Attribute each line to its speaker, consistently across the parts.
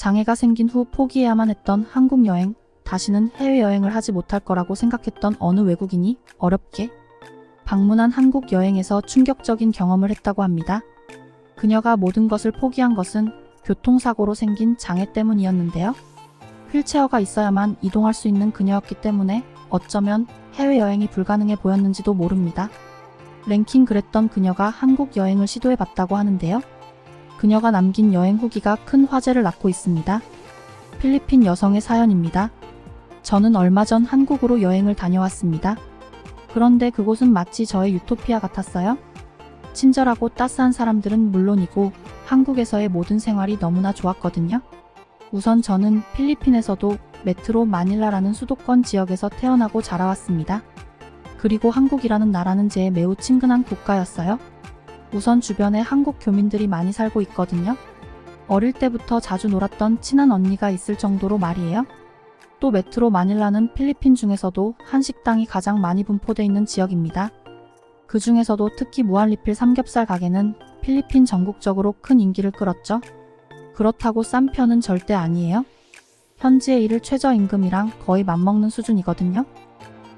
Speaker 1: 장애가 생긴 후 포기해야만 했던 한국 여행, 다시는 해외여행을 하지 못할 거라고 생각했던 어느 외국인이 어렵게 방문한 한국 여행에서 충격적인 경험을 했다고 합니다. 그녀가 모든 것을 포기한 것은 교통사고로 생긴 장애 때문이었는데요. 휠체어가 있어야만 이동할 수 있는 그녀였기 때문에 어쩌면 해외여행이 불가능해 보였는지도 모릅니다. 랭킹 그랬던 그녀가 한국 여행을 시도해봤다고 하는데요. 그녀가 남긴 여행 후기가 큰 화제를 낳고 있습니다. 필리핀 여성의 사연입니다. 저는 얼마 전 한국으로 여행을 다녀왔습니다. 그런데 그곳은 마치 저의 유토피아 같았어요. 친절하고 따스한 사람들은 물론이고 한국에서의 모든 생활이 너무나 좋았거든요. 우선 저는 필리핀에서도 메트로 마닐라라는 수도권 지역에서 태어나고 자라왔습니다. 그리고 한국이라는 나라는 제 매우 친근한 국가였어요. 우선 주변에 한국 교민들이 많이 살고 있거든요. 어릴 때부터 자주 놀았던 친한 언니가 있을 정도로 말이에요. 또 메트로 마닐라는 필리핀 중에서도 한식당이 가장 많이 분포되어 있는 지역입니다. 그 중에서도 특히 무한리필 삼겹살 가게는 필리핀 전국적으로 큰 인기를 끌었죠. 그렇다고 싼 편은 절대 아니에요. 현지의 일일 최저임금이랑 거의 맞먹는 수준이거든요.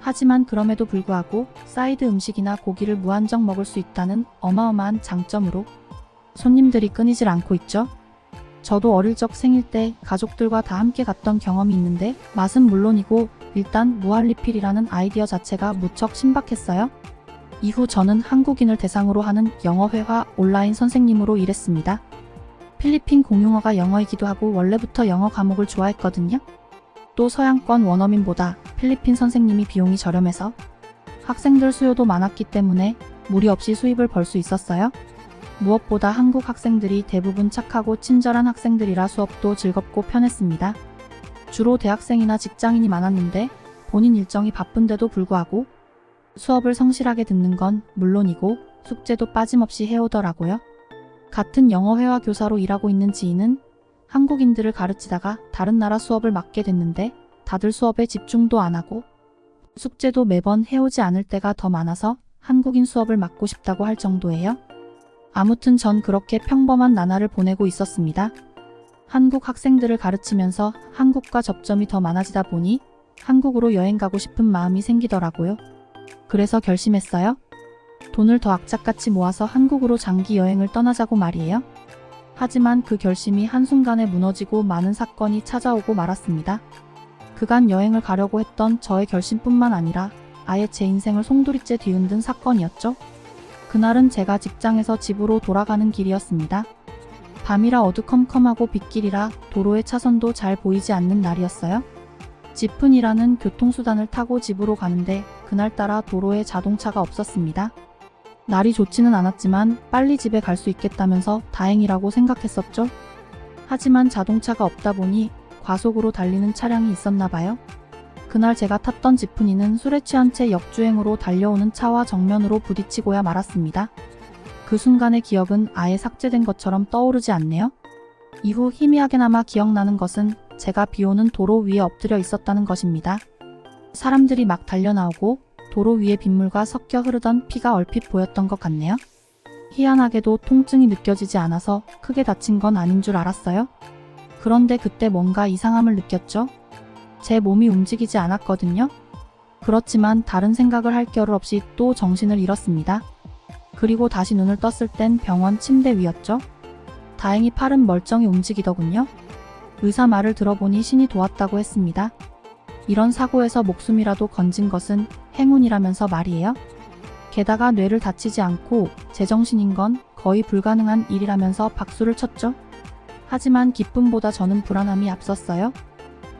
Speaker 1: 하지만 그럼에도 불구하고 사이드 음식이나 고기를 무한정 먹을 수 있다는 어마어마한 장점으로 손님들이 끊이질 않고 있죠. 저도 어릴 적 생일 때 가족들과 다 함께 갔던 경험이 있는데 맛은 물론이고 일단 무한리필이라는 아이디어 자체가 무척 신박했어요. 이후 저는 한국인을 대상으로 하는 영어회화 온라인 선생님으로 일했습니다. 필리핀 공용어가 영어이기도 하고 원래부터 영어 과목을 좋아했거든요. 또 서양권 원어민보다 필리핀 선생님이 비용이 저렴해서 학생들 수요도 많았기 때문에 무리 없이 수입을 벌 수 있었어요. 무엇보다 한국 학생들이 대부분 착하고 친절한 학생들이라 수업도 즐겁고 편했습니다. 주로 대학생이나 직장인이 많았는데 본인 일정이 바쁜데도 불구하고 수업을 성실하게 듣는 건 물론이고 숙제도 빠짐없이 해오더라고요. 같은 영어회화 교사로 일하고 있는 지인은 한국인들을 가르치다가 다른 나라 수업을 맡게 됐는데 다들 수업에 집중도 안 하고 숙제도 매번 해오지 않을 때가 더 많아서 한국인 수업을 맡고 싶다고 할 정도예요. 아무튼 전 그렇게 평범한 나날을 보내고 있었습니다. 한국 학생들을 가르치면서 한국과 접점이 더 많아지다 보니 한국으로 여행 가고 싶은 마음이 생기더라고요. 그래서 결심했어요. 돈을 더 악착같이 모아서 한국으로 장기 여행을 떠나자고 말이에요. 하지만 그 결심이 한순간에 무너지고 많은 사건이 찾아오고 말았습니다. 그간 여행을 가려고 했던 저의 결심뿐만 아니라 아예 제 인생을 송두리째 뒤흔든 사건이었죠. 그날은 제가 직장에서 집으로 돌아가는 길이었습니다. 밤이라 어두컴컴하고 빗길이라 도로의 차선도 잘 보이지 않는 날이었어요. 지프니라는 교통수단을 타고 집으로 가는데 그날따라 도로에 자동차가 없었습니다. 날이 좋지는 않았지만 빨리 집에 갈 수 있겠다면서 다행이라고 생각했었죠. 하지만 자동차가 없다 보니 과속으로 달리는 차량이 있었나 봐요. 그날 제가 탔던 지프니는 술에 취한 채 역주행으로 달려오는 차와 정면으로 부딪히고야 말았습니다. 그 순간의 기억은 아예 삭제된 것처럼 떠오르지 않네요. 이후 희미하게나마 기억나는 것은 제가 비오는 도로 위에 엎드려 있었다는 것입니다. 사람들이 막 달려나오고 도로 위에 빗물과 섞여 흐르던 피가 얼핏 보였던 것 같네요. 희한하게도 통증이 느껴지지 않아서 크게 다친 건 아닌 줄 알았어요. 그런데 그때 뭔가 이상함을 느꼈죠. 제 몸이 움직이지 않았거든요. 그렇지만 다른 생각을 할 겨를 없이 또 정신을 잃었습니다. 그리고 다시 눈을 떴을 땐 병원 침대 위였죠. 다행히 팔은 멀쩡히 움직이더군요. 의사 말을 들어보니 신이 도왔다고 했습니다. 이런 사고에서 목숨이라도 건진 것은 행운이라면서 말이에요. 게다가 뇌를 다치지 않고 제정신인 건 거의 불가능한 일이라면서 박수를 쳤죠. 하지만 기쁨보다 저는 불안함이 앞섰어요.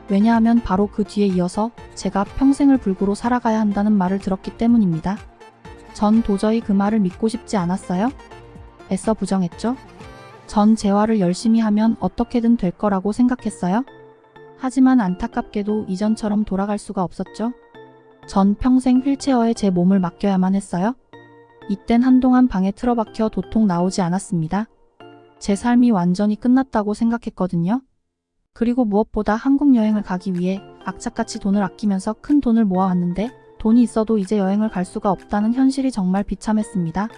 Speaker 1: 왜냐하면 바로 그 뒤에 이어서 제가 평생을 불구로 살아가야 한다는 말을 들었기 때문입니다. 전 도저히 그 말을 믿고 싶지 않았어요. 애써 부정했죠. 전 재활을 열심히 하면 어떻게든 될 거라고 생각했어요. 하지만 안타깝게도 이전처럼 돌아갈 수가 없었죠. 전 평생 휠체어에 제 몸을 맡겨야만 했어요. 이땐 한동안 방에 틀어박혀 도통 나오지 않았습니다. 제 삶이 완전히 끝났다고 생각했거든요. 그리고 무엇보다 한국 여행을 가기 위해 악착같이 돈을 아끼면서 큰 돈을 모아왔는데 돈이 있어도 이제 여행을 갈 수가 없다는 현실이 정말 비참했습니다.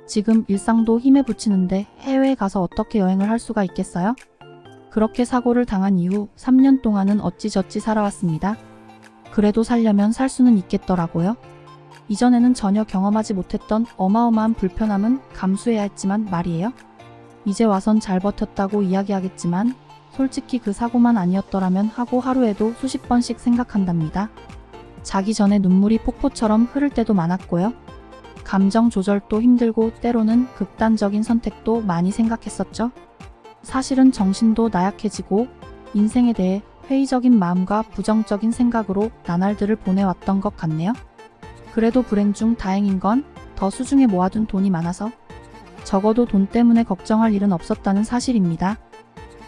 Speaker 1: 지금 일상도 힘에 부치는데 해외에 가서 어떻게 여행을 할 수가 있겠어요? 그렇게 사고를 당한 이후 3년 동안은 어찌저찌 살아왔습니다. 그래도 살려면 살 수는 있겠더라고요. 이전에는 전혀 경험하지 못했던 어마어마한 불편함은 감수해야 했지만 말이에요. 이제 와선 잘 버텼다고 이야기하겠지만 솔직히 그 사고만 아니었더라면 하고 하루에도 수십 번씩 생각한답니다. 자기 전에 눈물이 폭포처럼 흐를 때도 많았고요. 감정 조절도 힘들고 때로는 극단적인 선택도 많이 생각했었죠. 사실은 정신도 나약해지고 인생에 대해 회의적인 마음과 부정적인 생각으로 나날들을 보내왔던 것 같네요. 그래도 불행 중 다행인 건 더 수중에 모아둔 돈이 많아서 적어도 돈 때문에 걱정할 일은 없었다는 사실입니다.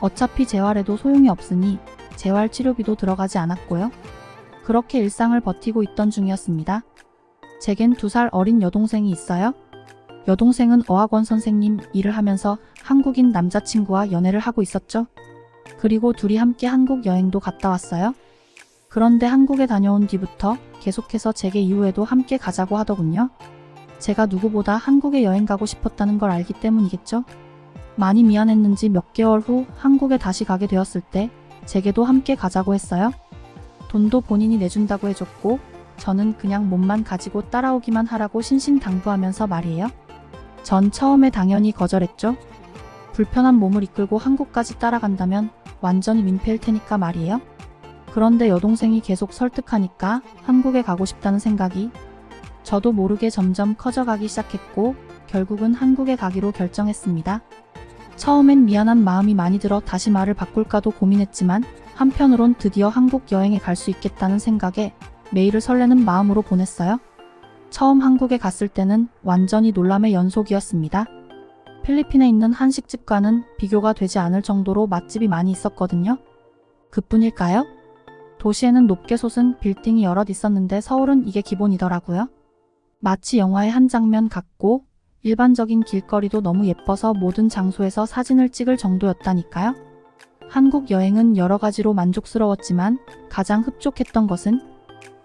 Speaker 1: 어차피 재활해도 소용이 없으니 재활 치료비도 들어가지 않았고요. 그렇게 일상을 버티고 있던 중이었습니다. 제겐 2살 어린 여동생이 있어요. 여동생은 어학원 선생님 일을 하면서 한국인 남자친구와 연애를 하고 있었죠. 그리고 둘이 함께 한국 여행도 갔다 왔어요. 그런데 한국에 다녀온 뒤부터 계속해서 제게 이후에도 함께 가자고 하더군요. 제가 누구보다 한국에 여행 가고 싶었다는 걸 알기 때문이겠죠. 많이 미안했는지 몇 개월 후 한국에 다시 가게 되었을 때 제게도 함께 가자고 했어요. 돈도 본인이 내준다고 해줬고 저는 그냥 몸만 가지고 따라오기만 하라고 신신당부하면서 말이에요. 전 처음에 당연히 거절했죠. 불편한 몸을 이끌고 한국까지 따라간다면 완전히 민폐일 테니까 말이에요. 그런데 여동생이 계속 설득하니까 한국에 가고 싶다는 생각이 저도 모르게 점점 커져가기 시작했고 결국은 한국에 가기로 결정했습니다. 처음엔 미안한 마음이 많이 들어 다시 말을 바꿀까도 고민했지만 한편으론 드디어 한국 여행에 갈 수 있겠다는 생각에 메일을 설레는 마음으로 보냈어요. 처음 한국에 갔을 때는 완전히 놀람의 연속이었습니다. 필리핀에 있는 한식집과는 비교가 되지 않을 정도로 맛집이 많이 있었거든요. 그뿐일까요? 도시에는 높게 솟은 빌딩이 여럿 있었는데 서울은 이게 기본이더라고요. 마치 영화의 한 장면 같고 일반적인 길거리도 너무 예뻐서 모든 장소에서 사진을 찍을 정도였다니까요. 한국 여행은 여러 가지로 만족스러웠지만 가장 흡족했던 것은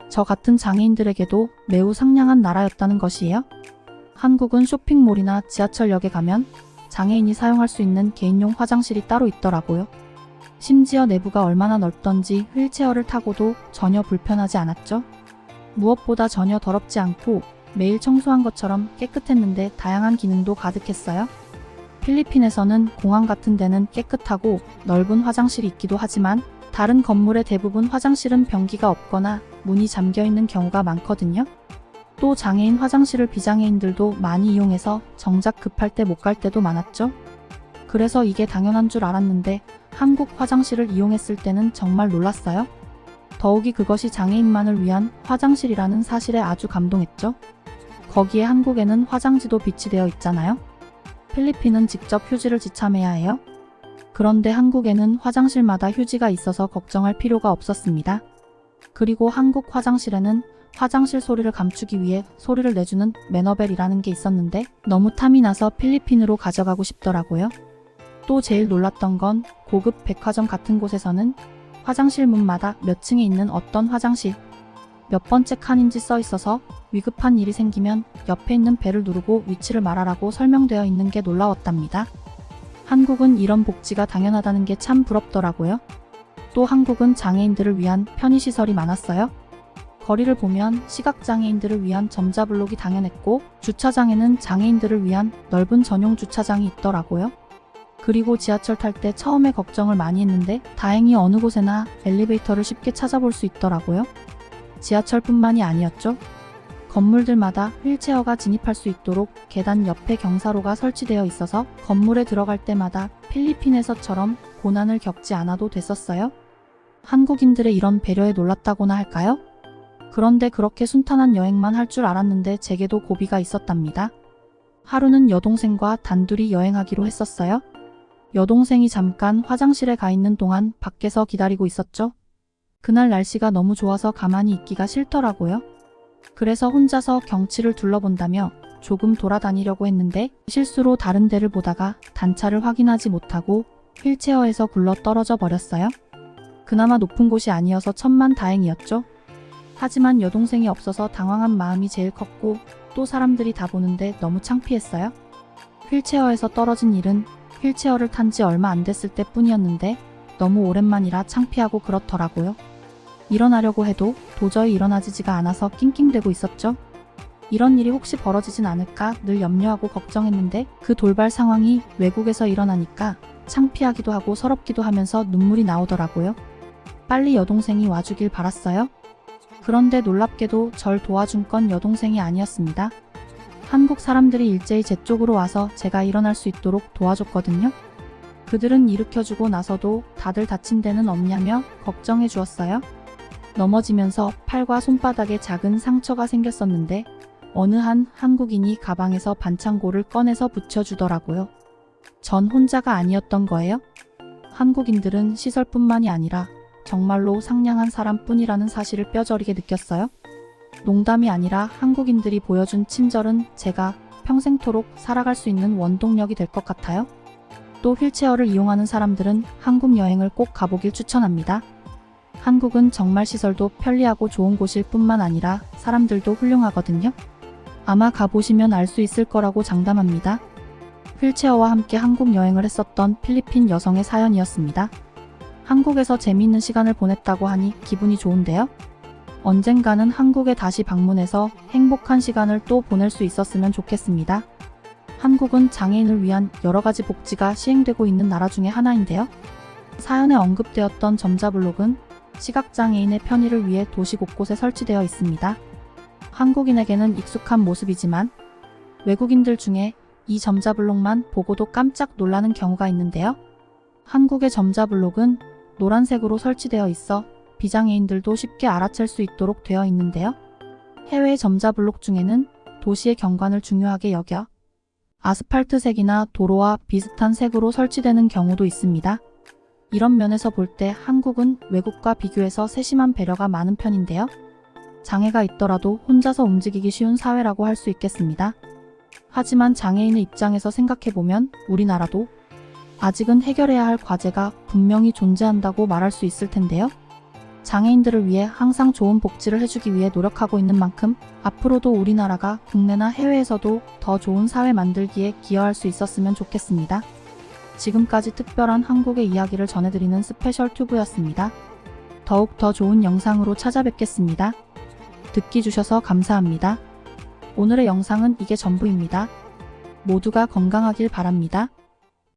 Speaker 1: 저 같은 장애인들에게도 매우 상냥한 나라였다는 것이에요. 한국은 쇼핑몰이나 지하철역에 가면 장애인이 사용할 수 있는 개인용 화장실이 따로 있더라고요. 심지어 내부가 얼마나 넓던지 휠체어를 타고도 전혀 불편하지 않았죠. 무엇보다 전혀 더럽지 않고 매일 청소한 것처럼 깨끗했는데 다양한 기능도 가득했어요. 필리핀에서는 공항 같은 데는 깨끗하고 넓은 화장실이 있기도 하지만 다른 건물의 대부분 화장실은 변기가 없거나 문이 잠겨있는 경우가 많거든요. 또 장애인 화장실을 비장애인들도 많이 이용해서 정작 급할 때 못 갈 때도 많았죠. 그래서 이게 당연한 줄 알았는데 한국 화장실을 이용했을 때는 정말 놀랐어요. 더욱이 그것이 장애인만을 위한 화장실이라는 사실에 아주 감동했죠. 거기에 한국에는 화장지도 비치되어 있잖아요. 필리핀은 직접 휴지를 지참해야 해요. 그런데 한국에는 화장실마다 휴지가 있어서 걱정할 필요가 없었습니다. 그리고 한국 화장실에는 화장실 소리를 감추기 위해 소리를 내주는 매너벨이라는 게 있었는데 너무 탐이 나서 필리핀으로 가져가고 싶더라고요. 또 제일 놀랐던 건 고급 백화점 같은 곳에서는 화장실 문마다 몇 층에 있는 어떤 화장실, 몇 번째 칸인지 써 있어서 위급한 일이 생기면 옆에 있는 벨을 누르고 위치를 말하라고 설명되어 있는 게 놀라웠답니다. 한국은 이런 복지가 당연하다는 게 참 부럽더라고요. 또 한국은 장애인들을 위한 편의시설이 많았어요. 거리를 보면 시각장애인들을 위한 점자블록이 당연했고 주차장에는 장애인들을 위한 넓은 전용 주차장이 있더라고요. 그리고 지하철 탈 때 처음에 걱정을 많이 했는데 다행히 어느 곳에나 엘리베이터를 쉽게 찾아볼 수 있더라고요. 지하철뿐만이 아니었죠. 건물들마다 휠체어가 진입할 수 있도록 계단 옆에 경사로가 설치되어 있어서 건물에 들어갈 때마다 필리핀에서처럼 고난을 겪지 않아도 됐었어요. 한국인들의 이런 배려에 놀랐다고나 할까요? 그런데 그렇게 순탄한 여행만 할 줄 알았는데 제게도 고비가 있었답니다. 하루는 여동생과 단둘이 여행하기로 했었어요. 여동생이 잠깐 화장실에 가 있는 동안 밖에서 기다리고 있었죠. 그날 날씨가 너무 좋아서 가만히 있기가 싫더라고요. 그래서 혼자서 경치를 둘러본다며 조금 돌아다니려고 했는데 실수로 다른 데를 보다가 단차를 확인하지 못하고 휠체어에서 굴러 떨어져 버렸어요. 그나마 높은 곳이 아니어서 천만다행이었죠. 하지만 여동생이 없어서 당황한 마음이 제일 컸고 또 사람들이 다 보는데 너무 창피했어요. 휠체어에서 떨어진 일은 휠체어를 탄 지 얼마 안 됐을 때뿐이었는데 너무 오랜만이라 창피하고 그렇더라고요. 일어나려고 해도 도저히 일어나지지가 않아서 낑낑대고 있었죠. 이런 일이 혹시 벌어지진 않을까 늘 염려하고 걱정했는데 그 돌발 상황이 외국에서 일어나니까 창피하기도 하고 서럽기도 하면서 눈물이 나오더라고요. 빨리 여동생이 와주길 바랐어요. 그런데 놀랍게도 절 도와준 건 여동생이 아니었습니다. 한국 사람들이 일제히 제 쪽으로 와서 제가 일어날 수 있도록 도와줬거든요. 그들은 일으켜주고 나서도 다들 다친 데는 없냐며 걱정해 주었어요. 넘어지면서 팔과 손바닥에 작은 상처가 생겼었는데 어느 한 한국인이 가방에서 반창고를 꺼내서 붙여주더라고요. 전 혼자가 아니었던 거예요. 한국인들은 시설뿐만이 아니라 정말로 상냥한 사람뿐이라는 사실을 뼈저리게 느꼈어요. 농담이 아니라 한국인들이 보여준 친절은 제가 평생토록 살아갈 수 있는 원동력이 될 것 같아요. 또 휠체어를 이용하는 사람들은 한국 여행을 꼭 가보길 추천합니다. 한국은 정말 시설도 편리하고 좋은 곳일 뿐만 아니라 사람들도 훌륭하거든요. 아마 가보시면 알 수 있을 거라고 장담합니다. 휠체어와 함께 한국 여행을 했었던 필리핀 여성의 사연이었습니다. 한국에서 재미있는 시간을 보냈다고 하니 기분이 좋은데요. 언젠가는 한국에 다시 방문해서 행복한 시간을 또 보낼 수 있었으면 좋겠습니다. 한국은 장애인을 위한 여러 가지 복지가 시행되고 있는 나라 중에 하나인데요. 사연에 언급되었던 점자블록은 시각장애인의 편의를 위해 도시 곳곳에 설치되어 있습니다. 한국인에게는 익숙한 모습이지만 외국인들 중에 이 점자블록만 보고도 깜짝 놀라는 경우가 있는데요. 한국의 점자블록은 노란색으로 설치되어 있어 비장애인들도 쉽게 알아챌 수 있도록 되어 있는데요. 해외 점자블록 중에는 도시의 경관을 중요하게 여겨 아스팔트색이나 도로와 비슷한 색으로 설치되는 경우도 있습니다. 이런 면에서 볼 때 한국은 외국과 비교해서 세심한 배려가 많은 편인데요. 장애가 있더라도 혼자서 움직이기 쉬운 사회라고 할 수 있겠습니다. 하지만 장애인의 입장에서 생각해보면 우리나라도 아직은 해결해야 할 과제가 분명히 존재한다고 말할 수 있을 텐데요. 장애인들을 위해 항상 좋은 복지를 해주기 위해 노력하고 있는 만큼 앞으로도 우리나라가 국내나 해외에서도 더 좋은 사회 만들기에 기여할 수 있었으면 좋겠습니다. 지금까지 특별한 한국의 이야기를 전해드리는 스페셜 튜브였습니다. 더욱 더 좋은 영상으로 찾아뵙겠습니다. 듣기 주셔서 감사합니다. 오늘의 영상은 이게 전부입니다. 모두가 건강하길 바랍니다.